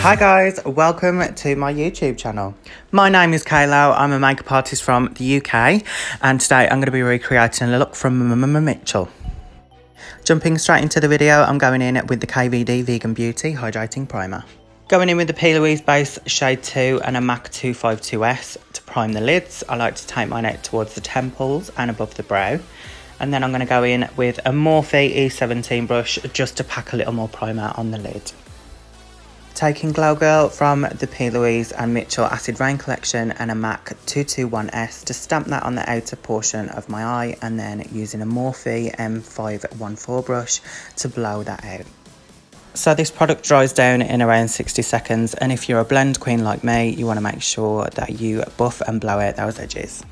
Hi guys, welcome to my YouTube channel. My name is KALO, I'm a makeup artist from the UK, and today I'm going to be recreating a look from Mmmmitchell. Jumping straight into the video, I'm going in with the KVD Vegan Beauty Hydrating Primer. Going in with the P. Louise base shade 2 and a MAC 252S to prime the lids. I like to take my neck towards the temples and above the brow. And then I'm going to go in with a Morphe E17 brush just to pack a little more primer on the lid. Taking Glow Girl from the P. Louise and Mmmmitchell Acid Rain collection and a MAC 221S to stamp that on the outer portion of my eye, and then using a Morphe M514 brush to blow that out. So this product dries down in around 60 seconds, and if you're a blend queen like me, you want to make sure that you buff and blow out those edges.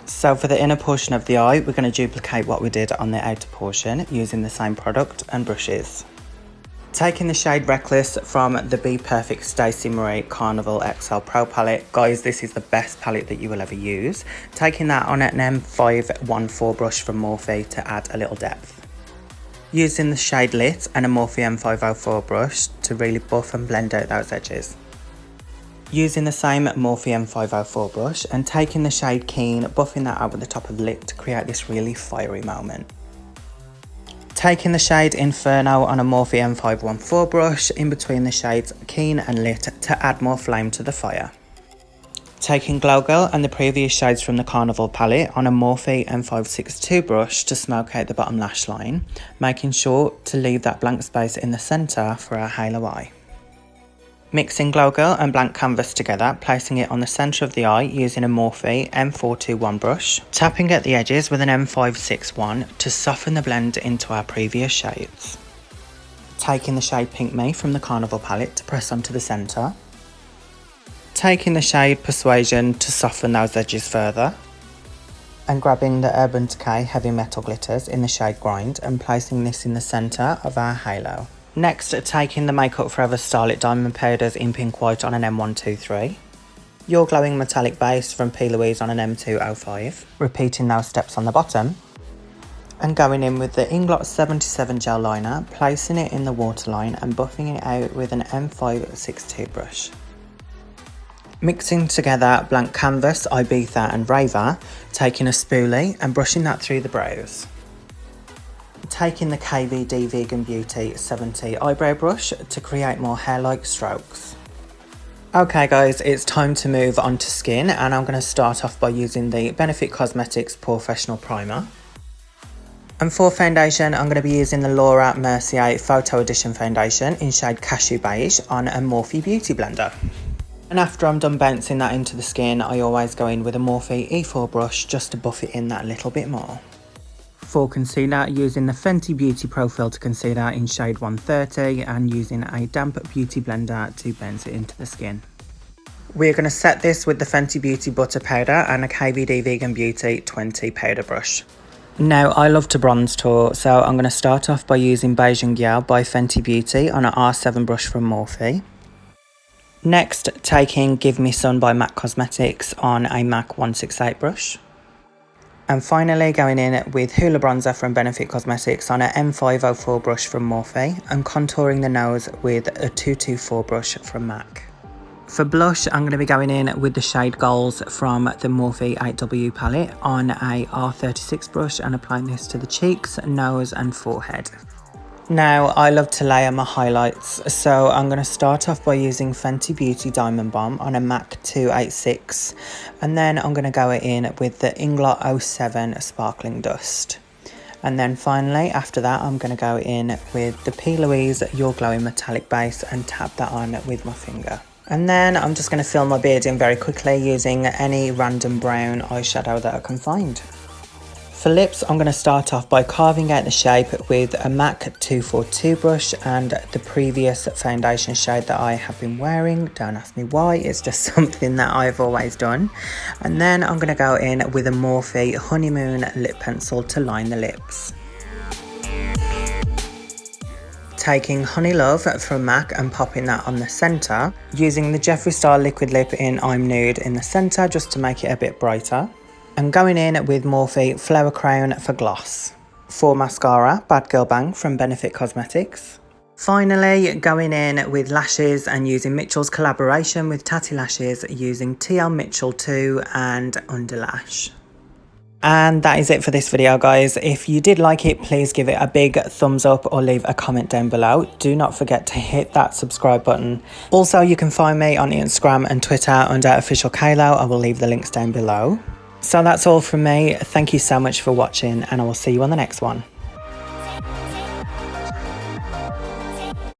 So for the inner portion of the eye, we're going to duplicate what we did on the outer portion using the same product and brushes. Taking the shade Reckless from the Be Perfect Stacey Marie Carnival XL Pro palette. Guys, this is the best palette that you will ever use. Taking that on an M514 brush from Morphe to add a little depth. Using the shade Lit and a Morphe M504 brush to really buff and blend out those edges. Using the same Morphe M504 brush and taking the shade Keen, buffing that out with the top of the lip to create this really fiery moment. Taking the shade Inferno on a Morphe M514 brush in between the shades Keen and Lit to add more flame to the fire. Taking Glow Girl and the previous shades from the Carnival palette on a Morphe M562 brush to smoke out the bottom lash line, making sure to leave that blank space in the centre for our halo eye. Mixing Glow Girl and Blank Canvas together, placing it on the centre of the eye using a Morphe M421 brush, tapping at the edges with an M561 to soften the blend into our previous shades. Taking the shade Pink Me from the Carnival palette to press onto the centre. Taking the shade Persuasion to soften those edges further. And grabbing the Urban Decay Heavy Metal Glitters in the shade Grind and placing this in the centre of our halo. Next, taking the Makeup Forever Starlit Diamond Powders in Pink White on an M123. Your Glowing Metallic Base from P. Louise on an M205. Repeating those steps on the bottom. And going in with the Inglot 77 Gel Liner, placing it in the waterline and buffing it out with an M562 brush. Mixing together Blank Canvas, Ibiza and Raver, taking a spoolie and brushing that through the brows. Taking the KVD Vegan Beauty 70 eyebrow brush to create more hair-like strokes. Okay guys, it's time to move on to skin, and I'm going to start off by using the Benefit Cosmetics Professional Primer. And for foundation, I'm going to be using the Laura Mercier Photo Edition Foundation in shade Cashew Beige on a Morphe Beauty Blender. And after I'm done bouncing that into the skin, I always go in with a Morphe E4 brush just to buff it in that little bit more. For concealer, using the Fenty Beauty Pro Filter Concealer in shade 130 and using a damp beauty blender to bounce it into the skin. We're going to set this with the Fenty Beauty Butter Powder and a KVD Vegan Beauty 20 powder brush. Now, I love to bronze tour, so I'm going to start off by using Beige and Gyal by Fenty Beauty on an R7 brush from Morphe. Next, taking Give Me Sun by MAC Cosmetics on a MAC 168 brush. And finally going in with Hoola Bronzer from Benefit Cosmetics on an M504 brush from Morphe and contouring the nose with a 224 brush from MAC. For blush, I'm going to be going in with the shade Goals from the Morphe 8W palette on a R36 brush and applying this to the cheeks, nose and forehead. Now, I love to layer my highlights, so I'm going to start off by using Fenty Beauty Diamond Bomb on a MAC 286, and then I'm going to go in with the Inglot 07 Sparkling Dust. And then finally, after that, I'm going to go in with the P. Louise Your Glowing Metallic Base and tap that on with my finger. And then I'm just going to fill my beard in very quickly using any random brown eyeshadow that I can find. For lips, I'm going to start off by carving out the shape with a MAC 242 brush and the previous foundation shade that I have been wearing. Don't ask me why, it's just something that I've always done. And then I'm going to go in with a Morphe Honeymoon lip pencil to line the lips. Taking Honey Love from MAC and popping that on the centre, using the Jeffree Star liquid lip in I'm Nude in the centre just to make it a bit brighter. And going in with Morphe Flower Crown for gloss. For mascara, Bad Girl Bang from Benefit Cosmetics. Finally, going in with lashes and using Mitchell's collaboration with Tatty Lashes using TL Mitchell 2 and Underlash. And that is it for this video, guys. If you did like it, please give it a big thumbs up or leave a comment down below. Do not forget to hit that subscribe button. Also, you can find me on Instagram and Twitter under OfficialKALO. I will leave the links down below. So that's all from me. Thank you so much for watching, and I will see you on the next one.